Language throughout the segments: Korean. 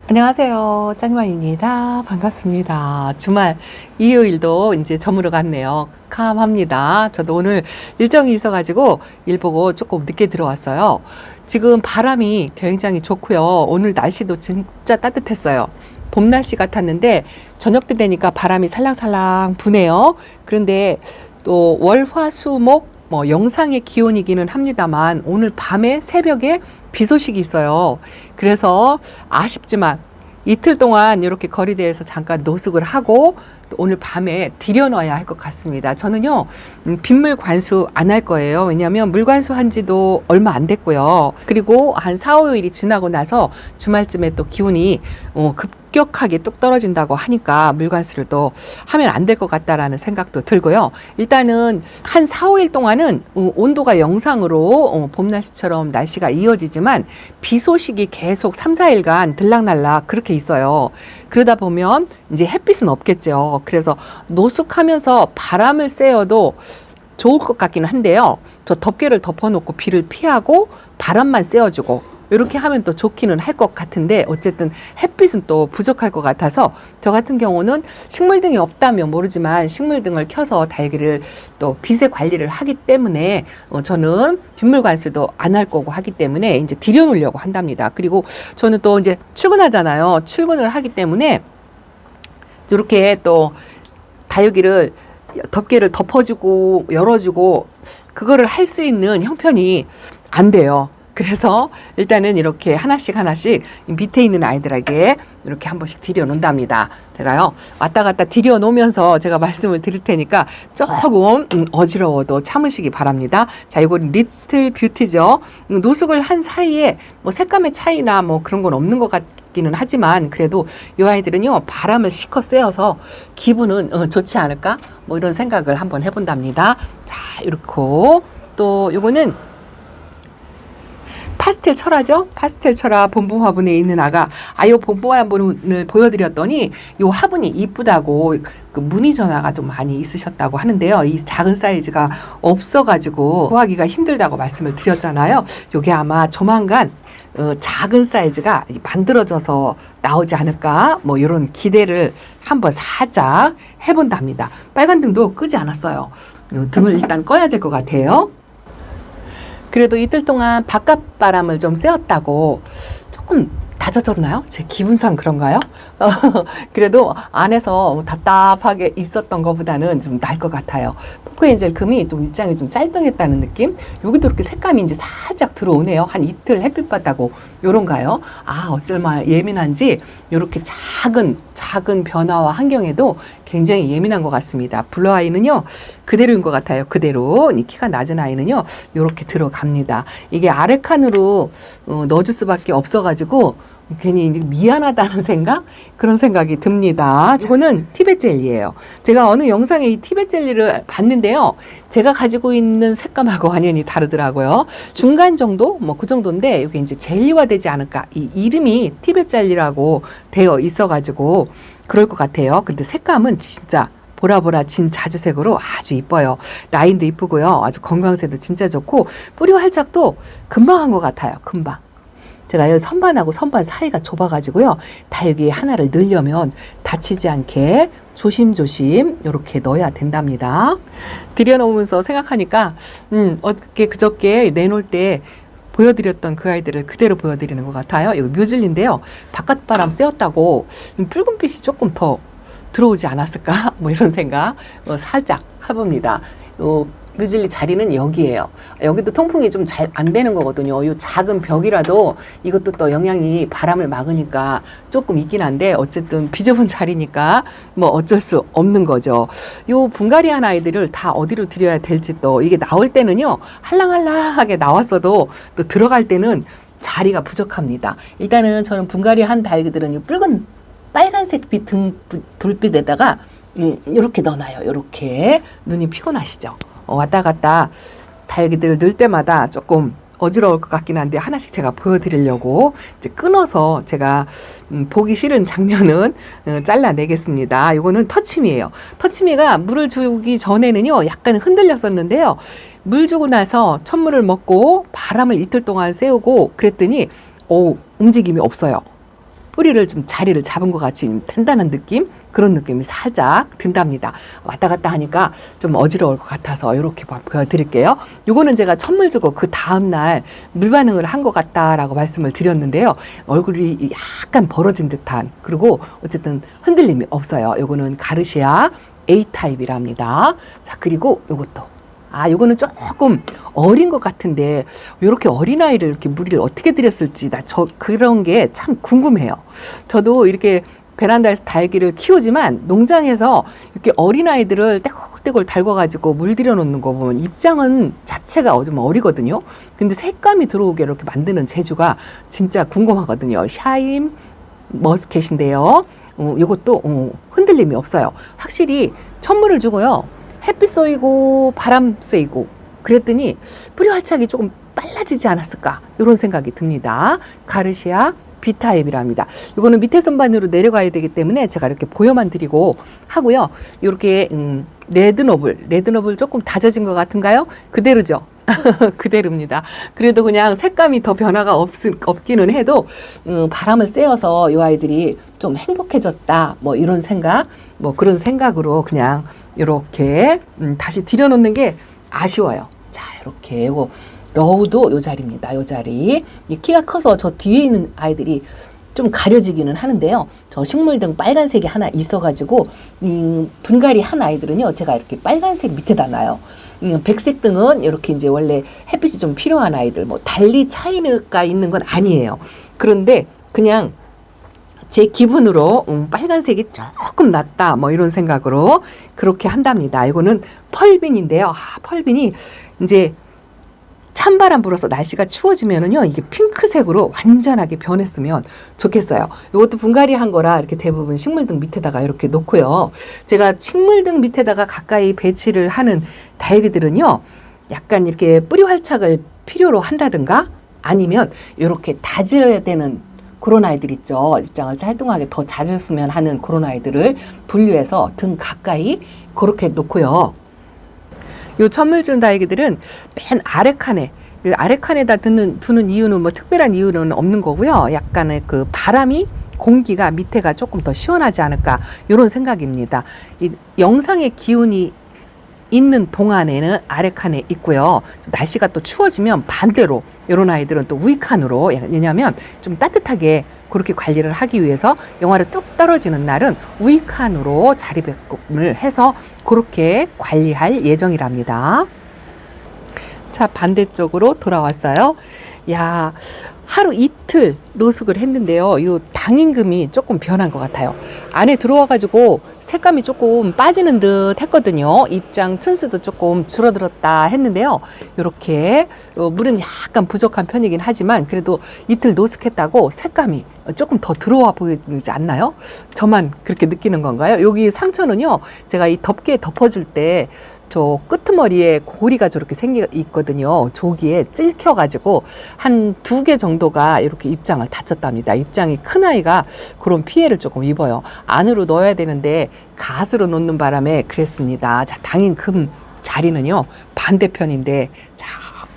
안녕하세요. 짱이맘입니다. 반갑습니다. 주말 일요일도 이제 저물어 갔네요. 캄합니다. 저도 오늘 일정이 있어가지고 일 보고 조금 늦게 들어왔어요. 지금 바람이 굉장히 좋고요. 오늘 날씨도 진짜 따뜻했어요. 봄 날씨 같았는데 저녁 때 되니까 바람이 살랑살랑 부네요. 그런데 또 월, 화, 수, 목 영상의 기온이기는 합니다만 오늘 밤에 새벽에 비 소식이 있어요. 그래서 아쉽지만 이틀 동안 이렇게 거리대에서 잠깐 노숙을 하고 또 오늘 밤에 들여놔야 할 것 같습니다. 저는요, 빗물 관수 안 할 거예요. 왜냐하면 물 관수한 지도 얼마 안 됐고요. 그리고 한 4, 5일이 지나고 나서 주말쯤에 또 기온이 급격하게 뚝 떨어진다고 하니까 물 관수를 또 하면 안 될 것 같다라는 생각도 들고요. 일단은 한 4, 5일 동안은 온도가 영상으로 봄 날씨처럼 날씨가 이어지지만 비 소식이 계속 3, 4일간 들락날락 그렇게 있어요. 그러다 보면 이제 햇빛은 없겠죠. 그래서 노숙하면서 바람을 쐬어도 좋을 것 같기는 한데요. 저 덮개를 덮어놓고 비를 피하고 바람만 쐬어주고 이렇게 하면 또 좋기는 할 것 같은데 어쨌든 햇빛은 또 부족할 것 같아서 저 같은 경우는 식물등이 없다면 모르지만 식물등을 켜서 다육이를 또 빛의 관리를 하기 때문에 저는 빗물 관수도 안 할 거고 하기 때문에 이제 들여놓으려고 한답니다. 그리고 저는 또 이제 출근하잖아요. 출근을 하기 때문에 이렇게 또 다육이를 덮개를 덮어주고 열어주고 그거를 할 수 있는 형편이 안 돼요. 그래서 일단은 이렇게 하나씩 밑에 있는 아이들에게 이렇게 한 번씩 들여놓는답니다. 제가요 왔다 갔다 들여놓으면서 제가 말씀을 드릴 테니까 조금 어지러워도 참으시기 바랍니다. 자, 이건 리틀 뷰티죠. 노숙을 한 사이에 뭐 색감의 차이나 뭐 그런 건 없는 것 같기는 하지만 그래도 이 아이들은요 바람을 실컷 쐬어서 기분은 좋지 않을까 뭐 이런 생각을 한번 해본답니다. 자, 이렇게 또 요거는 파스텔 철화죠. 파스텔 철화 본분 화분에 있는 아가 요 본분 화분을 보여드렸더니 요 화분이 이쁘다고 그 문의 전화가 좀 많이 있으셨다고 하는데요. 이 작은 사이즈가 없어가지고 구하기가 힘들다고 말씀을 드렸잖아요. 요게 아마 조만간 작은 사이즈가 만들어져서 나오지 않을까 뭐 이런 기대를 한번 살짝 해본답니다. 빨간 등도 끄지 않았어요. 등을 일단 꺼야 될 것 같아요. 그래도 이틀 동안 바깥 바람을 좀 쐬었다고 조금 다져졌나요? 제 기분상 그런가요? 그래도 안에서 답답하게 있었던 것보다는 좀 나을 것 같아요. 포크엔젤 금이 좀 입장이 좀 짤뚱했다는 느낌? 여기도 이렇게 색감이 이제 살짝 들어오네요. 한 이틀 햇빛 받다고 요런가요? 어쩔만 예민한지 이렇게 작은 변화와 환경에도 굉장히 예민한 것 같습니다. 블루 아이는요 그대로인 것 같아요. 그대로 이 키가 낮은 아이는요 이렇게 들어갑니다. 이게 아래 칸으로 넣어줄 수밖에 없어가지고 괜히 미안하다는 생각? 그런 생각이 듭니다. 이거는 티벳 젤리예요. 제가 어느 영상에 이 티벳 젤리를 봤는데요. 제가 가지고 있는 색감하고 완전히 다르더라고요. 중간 정도? 뭐 그 정도인데 이게 이제 젤리화 되지 않을까. 이 이름이 티벳 젤리라고 되어 있어가지고 그럴 것 같아요. 근데 색감은 진짜 보라보라 진 자주색으로 아주 이뻐요. 라인도 이쁘고요. 아주 건강새도 진짜 좋고 뿌리 활착도 금방 한 것 같아요. 금방. 제가 여기 선반하고 선반 사이가 좁아가지고요. 다육이 하나를 넣으려면 다치지 않게 조심조심 이렇게 넣어야 된답니다. 들여놓으면서 생각하니까 어저께 그저께 내놓을 때 보여드렸던 그 아이들을 그대로 보여드리는 것 같아요. 이거 뮤즐리인데요. 바깥바람 쐬었다고 붉은빛이 조금 더 들어오지 않았을까? 뭐 이런 생각 살짝 해봅니다. 뮤즐리 자리는 여기에요. 여기도 통풍이 좀 잘 안 되는 거거든요. 이 작은 벽이라도 이것도 또 영향이 바람을 막으니까 조금 있긴 한데 어쨌든 비좁은 자리니까 뭐 어쩔 수 없는 거죠. 요 붕가리안 아이들을 다 어디로 들여야 될지 또 이게 나올 때는요 할랑할랑하게 나왔어도 또 들어갈 때는 자리가 부족합니다. 일단은 저는 붕가리안 다육이들은 이 빨간색 불빛에다가 이렇게 넣어놔요. 이렇게 눈이 피곤하시죠? 왔다 갔다 다육이들을 넣을 때마다 조금 어지러울 것 같긴 한데 하나씩 제가 보여드리려고 이제 끊어서 제가 보기 싫은 장면은 잘라내겠습니다. 이거는 터치미예요. 터치미가 물을 주기 전에는요 약간 흔들렸었는데요. 물 주고 나서 첫물을 먹고 바람을 이틀 동안 쐬우고 그랬더니 움직임이 없어요. 뿌리를 좀 자리를 잡은 것 같이 단단한 느낌? 그런 느낌이 살짝 든답니다. 왔다 갔다 하니까 좀 어지러울 것 같아서 이렇게 보여드릴게요. 요거는 제가 천물 주고 그 다음날 물 반응을 한 것 같다라고 말씀을 드렸는데요. 얼굴이 약간 벌어진 듯한, 그리고 어쨌든 흔들림이 없어요. 요거는 가르시아 A타입이랍니다. 자, 그리고 요것도. 요거는 조금 어린 것 같은데, 이렇게 어린아이를 이렇게 무리를 어떻게 드렸을지, 그런 게 참 궁금해요. 저도 이렇게 베란다에서 달기를 키우지만 농장에서 이렇게 어린아이들을 떼굴떼굴 달궈가지고 물들여 놓는 거 보면 입장은 자체가 좀 어리거든요. 근데 색감이 들어오게 이렇게 만드는 재주가 진짜 궁금하거든요. 샤인 머스켓인데요. 이것도 흔들림이 없어요. 확실히 천물을 주고요. 햇빛 쏘이고 바람 쐬이고 그랬더니 뿌리 활착이 조금 빨라지지 않았을까, 이런 생각이 듭니다. 가르시아 B타입이랍니다. 이거는 밑에 선반으로 내려가야 되기 때문에 제가 이렇게 보여만 드리고 하고요. 이렇게 레드노블 조금 다져진 것 같은가요? 그대로죠. 그대로입니다. 그래도 그냥 색감이 더 변화가 없기는 해도 바람을 쐬어서 이 아이들이 좀 행복해졌다, 뭐 이런 생각, 뭐 그런 생각으로 그냥 이렇게 다시 들여놓는 게 아쉬워요. 자, 이렇게 이거 러우도 요 자리입니다. 요 자리. 키가 커서 저 뒤에 있는 아이들이 좀 가려지기는 하는데요. 저 식물등 빨간색이 하나 있어가지고 분갈이 한 아이들은요, 제가 이렇게 빨간색 밑에다 놔요. 백색 등은 이렇게 이제 원래 햇빛이 좀 필요한 아이들, 뭐 달리 차이가 있는 건 아니에요. 그런데 그냥 제 기분으로 빨간색이 조금 낫다, 뭐 이런 생각으로 그렇게 한답니다. 이거는 펄빈인데요. 펄빈이 이제 찬바람 불어서 날씨가 추워지면은요, 이게 핑크색으로 완전하게 변했으면 좋겠어요. 이것도 분갈이 한 거라 이렇게 대부분 식물등 밑에다가 이렇게 놓고요. 제가 식물등 밑에다가 가까이 배치를 하는 다육이들은요, 약간 이렇게 뿌리 활착을 필요로 한다든가 아니면 이렇게 다져야 되는 그런 아이들 있죠. 입장을 찰뚱하게 더 다졌으면 하는 그런 아이들을 분류해서 등 가까이 그렇게 놓고요. 요 천물준 다육이들은 맨 아래칸에, 그 아래칸에다 두는 이유는 뭐 특별한 이유는 없는 거고요. 약간의 그 바람이, 공기가 밑에가 조금 더 시원하지 않을까, 이런 생각입니다. 이 영상의 기운이 있는 동안에는 아래칸에 있고요. 날씨가 또 추워지면 반대로 이런 아이들은 또 위칸으로, 왜냐하면 좀 따뜻하게 그렇게 관리를 하기 위해서 영하로 뚝 떨어지는 날은 위칸으로 자리 배분을 해서 그렇게 관리할 예정이랍니다. 자, 반대쪽으로 돌아왔어요. 야, 하루 이틀 노숙을 했는데요. 이 당임금이 조금 변한 것 같아요. 안에 들어와가지고 색감이 조금 빠지는 듯 했거든요. 입장 튼수도 조금 줄어들었다 했는데요. 이렇게 물은 약간 부족한 편이긴 하지만 그래도 이틀 노숙했다고 색감이 조금 더 들어와 보이지 않나요? 저만 그렇게 느끼는 건가요? 여기 상처는요, 제가 이 덮개 덮어줄 때 저 끄트머리에 고리가 저렇게 생겨 있거든요. 조기에 찔켜가지고 한 2개 정도가 이렇게 입장을 다쳤답니다. 입장이 큰 아이가 그런 피해를 조금 입어요. 안으로 넣어야 되는데 갓으로 놓는 바람에 그랬습니다. 자, 당임금 자리는요, 반대편인데, 자,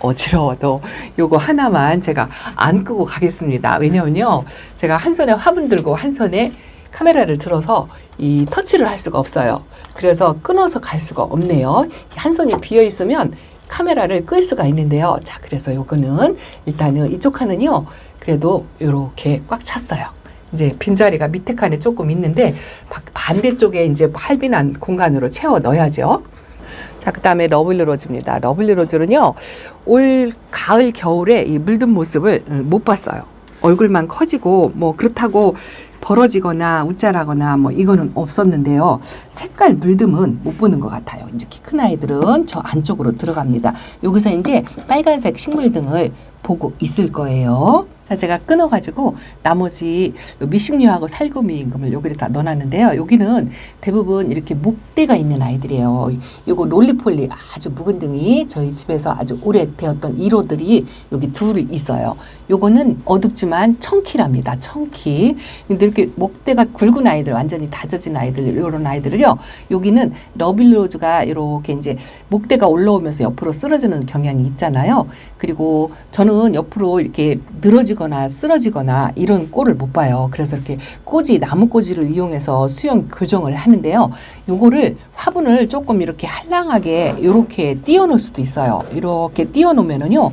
어지러워도 요거 하나만 제가 안 끄고 가겠습니다. 왜냐면요, 제가 한 손에 화분 들고 한 손에 카메라를 들어서 이 터치를 할 수가 없어요. 그래서 끊어서 갈 수가 없네요. 한 손이 비어 있으면 카메라를 끌 수가 있는데요. 자, 그래서 요거는 일단은 이쪽 칸은요, 그래도 요렇게 꽉 찼어요. 이제 빈자리가 밑에 칸에 조금 있는데 반대쪽에 이제 할빈한 공간으로 채워 넣어야죠. 자, 그 다음에 러블리로즈입니다. 러블리로즈는요, 올 가을 겨울에 이 물든 모습을 못 봤어요. 얼굴만 커지고 뭐 그렇다고 벌어지거나 웃자라거나 뭐 이거는 없었는데요. 색깔 물듦은 못 보는 것 같아요. 이제 키 큰 아이들은 저 안쪽으로 들어갑니다. 여기서 이제 빨간색 식물등을 보고 있을 거예요. 자, 제가 끊어가지고 나머지 미식류하고 살구미 임금을 여기를 다 넣어놨는데요. 여기는 대부분 이렇게 목대가 있는 아이들이에요. 요거 롤리폴리 아주 묵은 등이 저희 집에서 아주 오래 되었던 1호들이 여기 둘 있어요. 요거는 어둡지만 청키랍니다. 청키. 근데 이렇게 목대가 굵은 아이들, 완전히 다져진 아이들, 이런 아이들을요, 여기는 러블리로즈가 이렇게 이제 목대가 올라오면서 옆으로 쓰러지는 경향이 있잖아요. 그리고 저는 옆으로 이렇게 늘어지고 부러지거나 쓰러지거나 이런 꼴을 못 봐요. 그래서 이렇게 꼬지, 나무 꼬지를 이용해서 수영 교정을 하는데요. 요거를 화분을 조금 이렇게 한량하게 이렇게 띄워 놓을 수도 있어요. 이렇게 띄워 놓으면은요.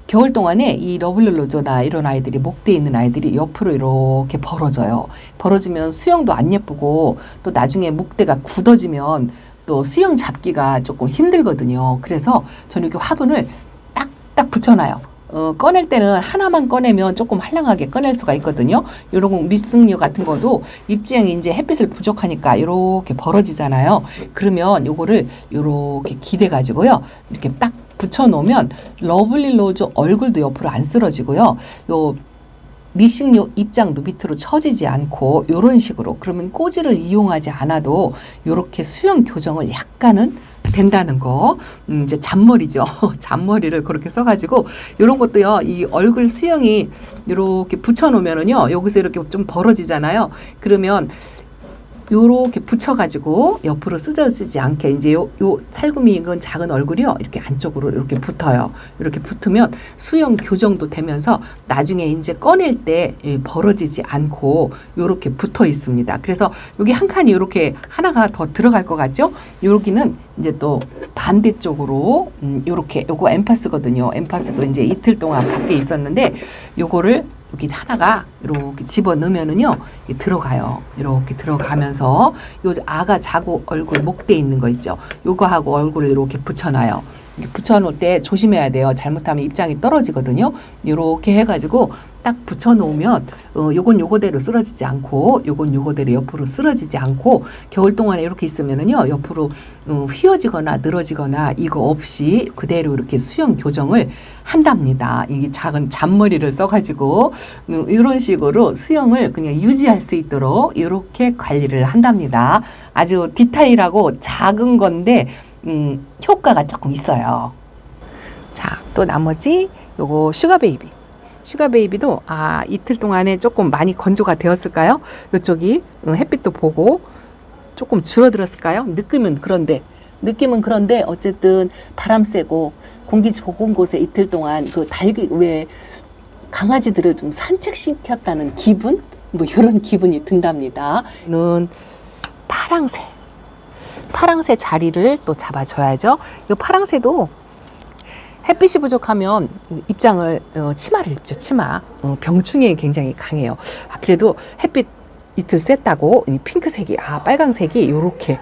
겨울 동안에 이 러블릴로저나 이런 아이들이 목대에 있는 아이들이 옆으로 이렇게 벌어져요. 벌어지면 수영도 안 예쁘고 또 나중에 목대가 굳어지면 또 수영 잡기가 조금 힘들거든요. 그래서 저는 이렇게 화분을 딱딱 붙여놔요. 꺼낼 때는 하나만 꺼내면 조금 한량하게 꺼낼 수가 있거든요. 이런 미승류 같은 것도 입지형이 이제 햇빛을 부족하니까 이렇게 벌어지잖아요. 그러면 요거를 이렇게 기대 가지고요. 이렇게 딱 붙여 놓으면 러블릴로즈 얼굴도 옆으로 안 쓰러지고요. 요 미싱류 입장도 밑으로 처지지 않고 이런 식으로, 그러면 꼬지를 이용하지 않아도 이렇게 수영 교정을 약간은 된다는 거. 이제 잔머리죠. 잔머리를 그렇게 써가지고 이런 것도요. 이 얼굴 수영이 이렇게 붙여놓으면은요. 여기서 이렇게 좀 벌어지잖아요. 그러면 요렇게 붙여가지고 옆으로 쓰지 않게 이제 요 살구미 익은 작은 얼굴이요. 이렇게 안쪽으로 이렇게 붙어요. 이렇게 붙으면 수영 교정도 되면서 나중에 이제 꺼낼 때 벌어지지 않고 요렇게 붙어 있습니다. 그래서 여기 한 칸이 요렇게 하나가 더 들어갈 것 같죠? 여기는 이제 또 반대쪽으로 요렇게 요거 엠파스거든요. 엠파스도 이제 이틀 동안 밖에 있었는데 요거를 여기 하나가 이렇게 집어 넣으면은요 들어가요. 이렇게 들어가면서 요 아가 자고 얼굴 목대에 있는 거 있죠. 요거하고 얼굴을 이렇게 붙여놔요. 이렇게 붙여놓을 때 조심해야 돼요. 잘못하면 입장이 떨어지거든요. 이렇게 해가지고 딱 붙여놓으면 요건 요거대로 쓰러지지 않고 요건 요거대로 옆으로 쓰러지지 않고 겨울 동안에 이렇게 있으면은요 옆으로 휘어지거나 늘어지거나 이거 없이 그대로 이렇게 수영 교정을 한답니다. 이게 작은 잔머리를 써가지고 이런 식으로 수영을 그냥 유지할 수 있도록 이렇게 관리를 한답니다. 아주 디테일하고 작은 건데 효과가 조금 있어요. 자, 또 나머지 요거 슈가베이비. 슈가베이비도 이틀 동안에 조금 많이 건조가 되었을까요? 이쪽이 햇빛도 보고 조금 줄어들었을까요? 느낌은 그런데 어쨌든 바람 세고 공기 좋은 곳에 이틀 동안 그 왜 강아지들을 좀 산책시켰다는 기분? 뭐 이런 기분이 든답니다. 는 파랑새 자리를 또 잡아줘야죠. 이 파랑새도 햇빛이 부족하면 입장을 치마를 입죠. 치마. 병충해에 굉장히 강해요. 그래도 햇빛 이틀 쐈다고 이 핑크색이 빨강색이 요렇게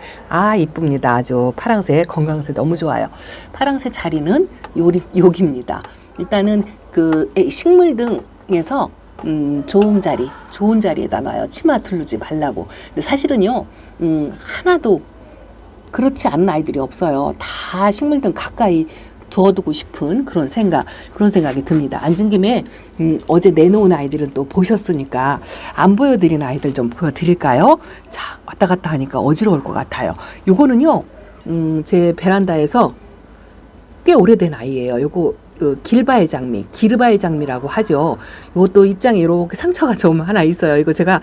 이쁩니다. 아주 파랑새 건강새 너무 좋아요. 파랑새 자리는 여기입니다. 일단은 그 식물 등에서 좋은 자리에다 놔요. 치마 두르지 말라고. 근데 사실은요 하나도 그렇지 않은 아이들이 없어요. 다 식물 등 가까이 두어두고 싶은 그런 생각이 듭니다. 앉은 김에 어제 내놓은 아이들은 또 보셨으니까 안 보여드린 아이들 좀 보여드릴까요? 자, 왔다 갔다 하니까 어지러울 것 같아요. 요거는요, 제 베란다에서 꽤 오래된 아이예요. 요거 길바의 장미라고 하죠. 이것도 입장에 이렇게 상처가 좀 하나 있어요. 이거 제가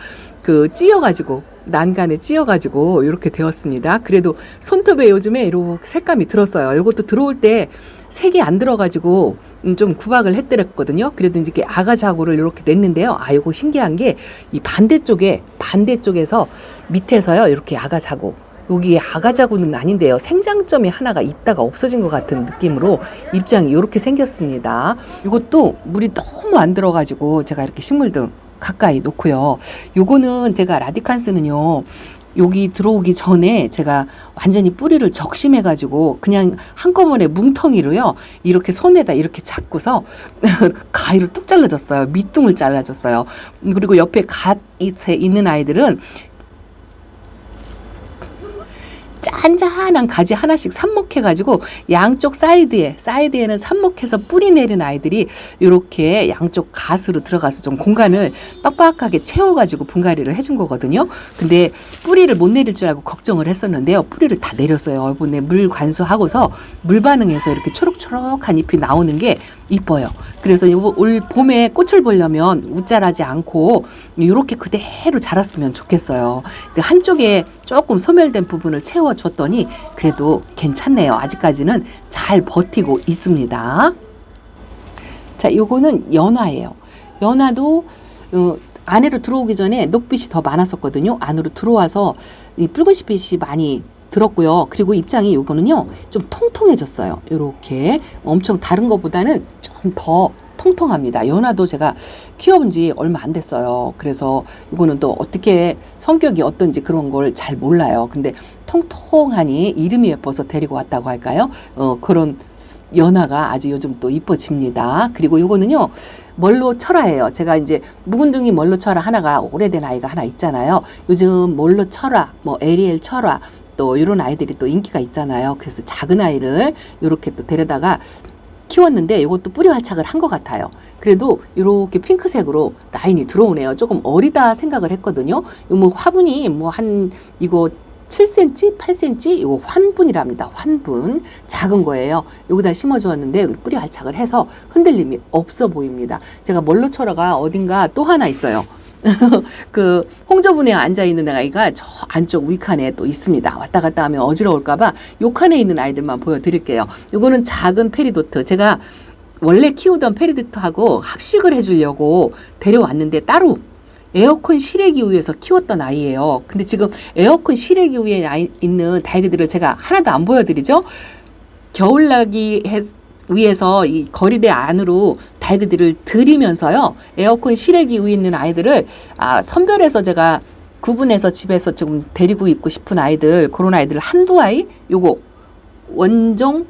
난간에 찧어가지고 이렇게 되었습니다. 그래도 손톱에 요즘에 이렇게 색감이 들었어요. 이것도 들어올 때 색이 안 들어가지고 좀 구박을 했더랬거든요. 그래도 이렇게 아가 자구를 이렇게 냈는데요. 이거 신기한 게 이 반대쪽에서 밑에서요 이렇게 아가 자구. 여기 아가자구는 아닌데요. 생장점이 하나가 있다가 없어진 것 같은 느낌으로 입장이 이렇게 생겼습니다. 이것도 물이 너무 안 들어가지고 제가 이렇게 식물등 가까이 놓고요. 요거는 제가 라디칸스는요. 여기 들어오기 전에 제가 완전히 뿌리를 적심해가지고 그냥 한꺼번에 뭉텅이로요. 이렇게 손에다 이렇게 잡고서 가위로 뚝 잘라줬어요. 밑둥을 잘라줬어요. 그리고 옆에 갓잇에 있는 아이들은 짠짠한 가지 하나씩 삽목해가지고 양쪽 사이드에는 삽목해서 뿌리 내린 아이들이 이렇게 양쪽 갓으로 들어가서 좀 공간을 빡빡하게 채워가지고 분갈이를 해준 거거든요. 근데 뿌리를 못 내릴 줄 알고 걱정을 했었는데요. 뿌리를 다 내렸어요. 이번에 물 관수하고서 물 반응해서 이렇게 초록초록한 잎이 나오는 게 이뻐요. 그래서 올 봄에 꽃을 보려면 웃자라지 않고 이렇게 그대로 자랐으면 좋겠어요. 근데 한쪽에 조금 소멸된 부분을 채워줬더니 그래도 괜찮네요. 아직까지는 잘 버티고 있습니다. 자, 요거는 연화예요. 연화도 안으로 들어오기 전에 녹빛이 더 많았었거든요. 안으로 들어와서 이 붉은빛 빛이 많이 들었고요. 그리고 입장이 요거는요 좀 통통해졌어요. 요렇게 엄청 다른 것보다는 좀 더 통통합니다. 연화도 제가 키워본 지 얼마 안 됐어요. 그래서 이거는 또 어떻게 성격이 어떤지 그런 걸 잘 몰라요. 근데 통통하니 이름이 예뻐서 데리고 왔다고 할까요? 그런 연화가 아주 요즘 또 이뻐집니다. 그리고 요거는요 멀로 철화예요. 제가 이제 묵은둥이 멀로 철화 하나가 오래된 아이가 하나 있잖아요. 요즘 멀로 철화, 뭐 에리엘 철화 또 이런 아이들이 또 인기가 있잖아요. 그래서 작은 아이를 이렇게 또 데려다가 키웠는데 이것도 뿌리 활착을 한 것 같아요. 그래도 이렇게 핑크색으로 라인이 들어오네요. 조금 어리다 생각을 했거든요. 뭐 화분이 뭐 한 이거 7cm, 8cm 이거 환분이랍니다. 환분 작은 거예요. 여기다 심어주었는데 뿌리 활착을 해서 흔들림이 없어 보입니다. 제가 멀로철화가 어딘가 또 하나 있어요. 그 홍저분에 앉아 있는 아이가 저 안쪽 위칸에 또 있습니다. 왔다 갔다 하면 어지러울까봐 요 칸에 있는 아이들만 보여드릴게요. 요거는 작은 페리도트. 제가 원래 키우던 페리도트하고 합식을 해주려고 데려왔는데 따로 에어컨 실외기 위에서 키웠던 아이예요. 근데 지금 에어컨 실외기 위에 있는 다이그들을 제가 하나도 안 보여드리죠. 겨울나기 위에서 이 거리대 안으로 다이그들을 들이면서요. 에어컨 실외기 위에 있는 아이들을 선별해서 제가 구분해서 집에서 좀 데리고 있고 싶은 아이들, 그런 아이들 한두 아이, 요거 원종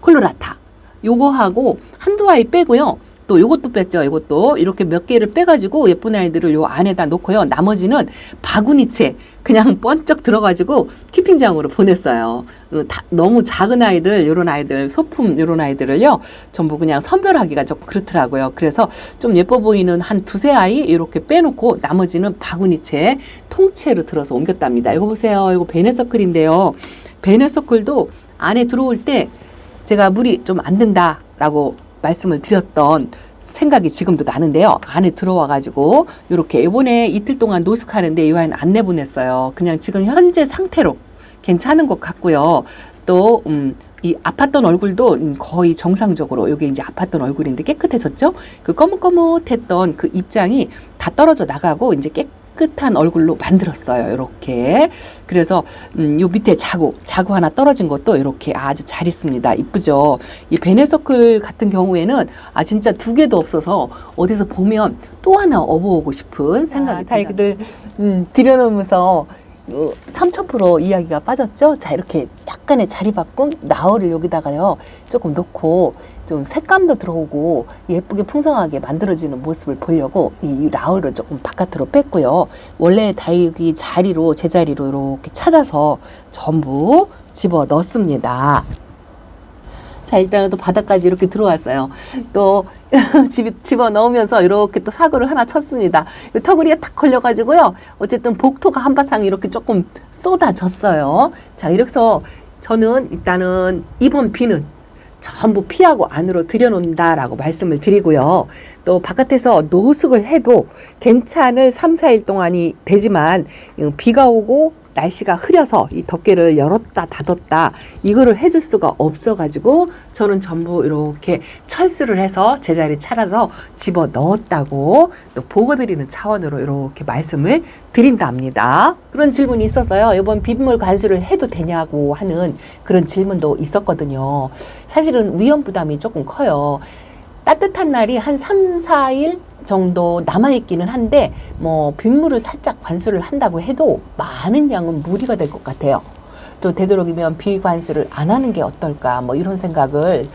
콜로라타 요거하고 한두 아이 빼고요. 또 요것도 뺐죠. 이것도 이렇게 몇 개를 빼가지고 예쁜 아이들을 요 안에다 놓고요. 나머지는 바구니채 그냥 번쩍 들어가지고 키핑장으로 보냈어요. 너무 작은 아이들, 요런 아이들, 소품 요런 아이들을요. 전부 그냥 선별하기가 조금 그렇더라고요. 그래서 좀 예뻐 보이는 한 두세 아이 이렇게 빼놓고 나머지는 바구니채, 통째로 들어서 옮겼답니다. 이거 보세요. 이거 베네서클인데요. 베네서클도 안에 들어올 때 제가 물이 좀 안 든다라고 말씀을 드렸던 생각이 지금도 나는데요. 안에 들어와가지고 이렇게 이번에 이틀 동안 노숙하는데 이 아이는 안 내보냈어요. 그냥 지금 현재 상태로 괜찮은 것 같고요. 또 이 아팠던 얼굴도 거의 정상적으로 이게 이제 아팠던 얼굴인데 깨끗해졌죠. 그 거뭇거뭇했던 그 입장이 다 떨어져 나가고 이제 깨끗한 얼굴로 만들었어요. 이렇게. 그래서 요 밑에 자구 하나 떨어진 것도 이렇게 아주 잘 있습니다. 이쁘죠. 이 베네서클 같은 경우에는 진짜 두 개도 없어서 어디서 보면 또 하나 업어오고 싶은 생각이 다이그들 들여놓으면서 3000% 이야기가 빠졌죠. 자, 이렇게 약간의 자리 바꿈, 나얼을 여기다가요 조금 놓고 좀 색감도 들어오고 예쁘게 풍성하게 만들어지는 모습을 보려고 이 라울을 조금 바깥으로 뺐고요. 원래 다육이 자리로 제자리로 이렇게 찾아서 전부 집어 넣습니다. 자, 일단은 또 바닥까지 이렇게 들어왔어요. 또 집어 넣으면서 이렇게 또 사고를 하나 쳤습니다. 터구리에 탁 걸려가지고요. 어쨌든 복토가 한바탕 이렇게 조금 쏟아졌어요. 자, 이래서 저는 일단은 이번 비는 전부 피하고 안으로 들여놓는다라고 말씀을 드리고요. 또 바깥에서 노숙을 해도 괜찮을 3, 4일 동안이 되지만 비가 오고 날씨가 흐려서 이 덮개를 열었다 닫았다 이거를 해줄 수가 없어가지고 저는 전부 이렇게 철수를 해서 제자리 차려서 집어 넣었다고 또 보고드리는 차원으로 이렇게 말씀을 드린답니다. 그런 질문이 있었어요. 이번 빗물 관수를 해도 되냐고 하는 그런 질문도 있었거든요. 사실은 위험 부담이 조금 커요. 따뜻한 날이 한 3, 4일 정도 남아있기는 한데 뭐 빗물을 살짝 관수를 한다고 해도 많은 양은 무리가 될 것 같아요. 또 되도록이면 비관수를 안 하는 게 어떨까 뭐 이런 생각을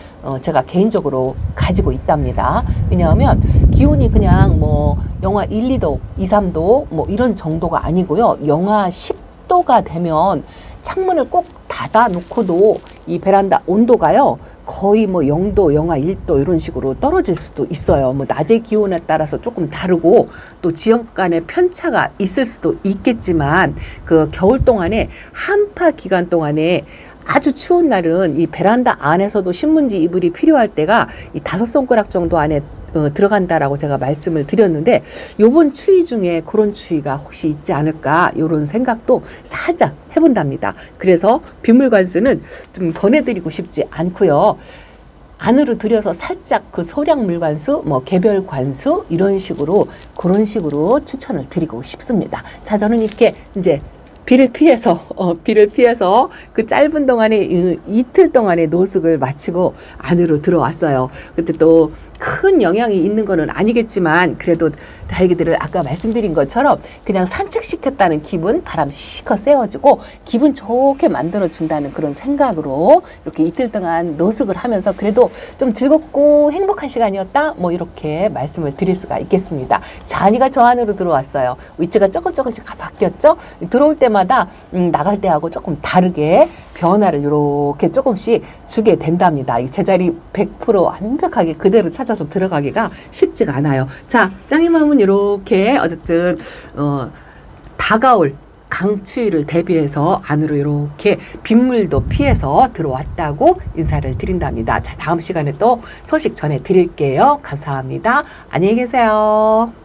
제가 개인적으로 가지고 있답니다. 왜냐하면 기온이 그냥 뭐 영하 1, 2도, 2, 3도 뭐 이런 정도가 아니고요. 영하 10도가 되면 창문을 꼭 닫아 놓고도 이 베란다 온도가요. 거의 뭐 0도, 영하 1도 이런 식으로 떨어질 수도 있어요. 뭐 낮의 기온에 따라서 조금 다르고 또 지역 간의 편차가 있을 수도 있겠지만 그 겨울 동안에 한파 기간 동안에 아주 추운 날은 이 베란다 안에서도 신문지 이불이 필요할 때가 이 5손가락 정도 안에 들어간다라고 제가 말씀을 드렸는데 요번 추위 중에 그런 추위가 혹시 있지 않을까 이런 생각도 살짝 해본답니다. 그래서 빗물 관수는 좀 권해드리고 싶지 않고요. 안으로 들여서 살짝 그 소량 물관수, 뭐 개별 관수 이런 식으로 그런 식으로 추천을 드리고 싶습니다. 자, 저는 이렇게 이제 비를 피해서 그 짧은 동안에 이틀 동안의 노숙을 마치고 안으로 들어왔어요. 그때 또 큰 영향이 있는 거는 아니겠지만 그래도 다육이들을 아까 말씀드린 것처럼 그냥 산책시켰다는 기분, 바람 시커 쐬어주고 기분 좋게 만들어준다는 그런 생각으로 이렇게 이틀 동안 노숙을 하면서 그래도 좀 즐겁고 행복한 시간이었다, 뭐 이렇게 말씀을 드릴 수가 있겠습니다. 자니가 저 안으로 들어왔어요. 위치가 조금씩 바뀌었죠. 들어올 때마다 나갈 때하고 조금 다르게 변화를 이렇게 조금씩 주게 된답니다. 이 제자리 100% 완벽하게 그대로 찾아서 들어가기가 쉽지가 않아요. 자, 짱이맘은 이렇게 어쨌든 다가올 강추위를 대비해서 안으로 이렇게 빗물도 피해서 들어왔다고 인사를 드린답니다. 자, 다음 시간에 또 소식 전해 드릴게요. 감사합니다. 안녕히 계세요.